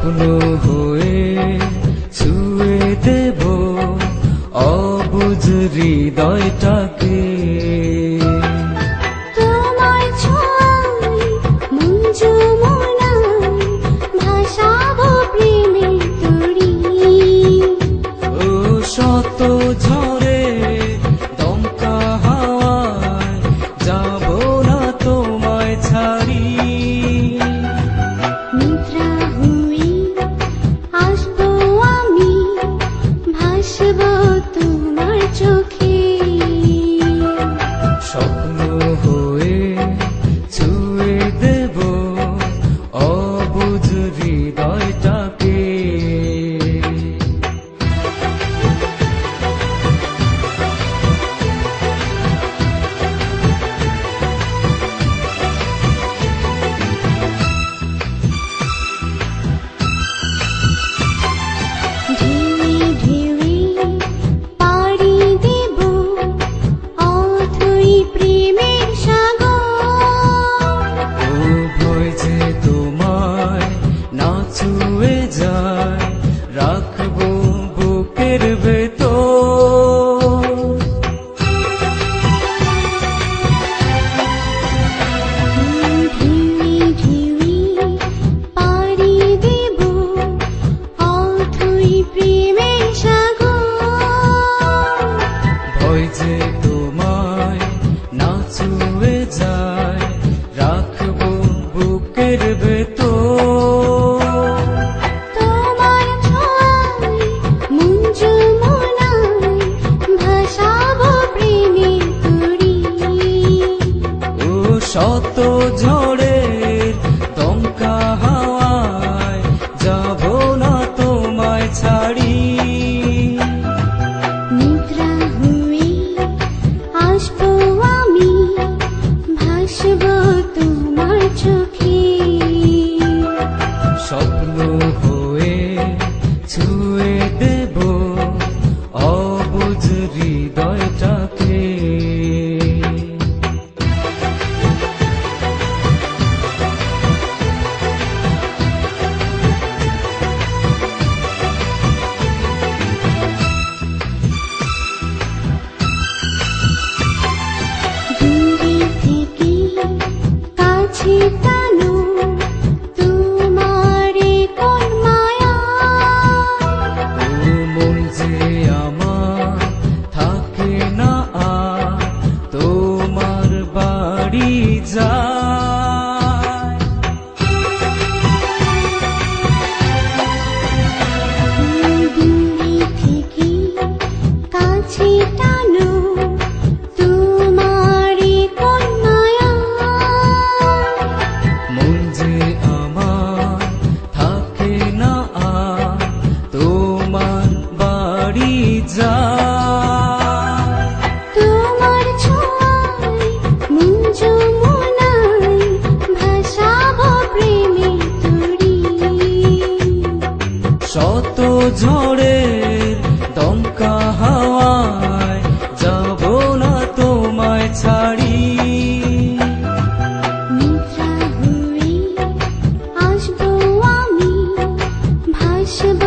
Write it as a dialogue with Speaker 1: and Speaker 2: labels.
Speaker 1: স্বপ্ন হয়ে ছুঁয়ে দেব অবুঝ হৃদয়টাকে।
Speaker 2: তোমার ছোঁয়ায় মন যমুনায় ভাসাবো প্রেমের তরী।
Speaker 1: ও শত ঝড়ে দমকা হাওয়ায় যাব না তোমায় ছাড়ি।
Speaker 2: নিদ্রা হয়ে আসবো আমি, ভাসবো তোমার চোখে।
Speaker 1: স্বপ্ন হয়ে ছুঁয়ে দেব অবুঝ হৃদয়টাকে।
Speaker 2: ঢেউয়ে ঢেউয়ে পাড়ি দেব অথই প্রেমের সাগর।
Speaker 1: ও ভয় যে তোমায় না ছুঁয়ে যায়, রাখবো বুকের ভেতর।
Speaker 2: ঢেউয়ে ঢেউয়ে পাড়ি দেব অথই প্রেমের সাগর।
Speaker 1: ভয় যে তোমায় না ছুঁয়ে যায়, রাখবো বুকের ভেতর।
Speaker 2: তোমার ছোঁয়ায় মন যমুনায় ভাসাবো প্রেমের তরী।
Speaker 1: ও শত ঝড়ের দমকা হাওয়ায় যাব না তোমায় ছাড়ি।
Speaker 2: নিদ্রা হয়ে আসবো আমি, ভাসবো তোমার চোখে।
Speaker 1: স্বপ্ন হয়ে ছুঁয়ে দেব অবুঝ হৃদয়টাকে।
Speaker 2: দূরে থেকে কাছে টানো তোমারে কোন মায়া।
Speaker 1: ও মন যে আমার থাকে না আর তোমার বাড়ি যায়।
Speaker 2: দূরে থেকে কাছে টানো তোমারে কোন মায়া।
Speaker 1: মন যে আমার থাকে না আর তোমার বাড়ি যায়।
Speaker 2: তোমার ছোঁয়ায় মন যমুনায় ভাসাবো প্রেমের তরী।
Speaker 1: শত ঝড়ের দমকা হাওয়ায় যাব না তোমায় ছাড়ি।
Speaker 2: নিদ্রা হয়ে আসবো আমি, ভাসবো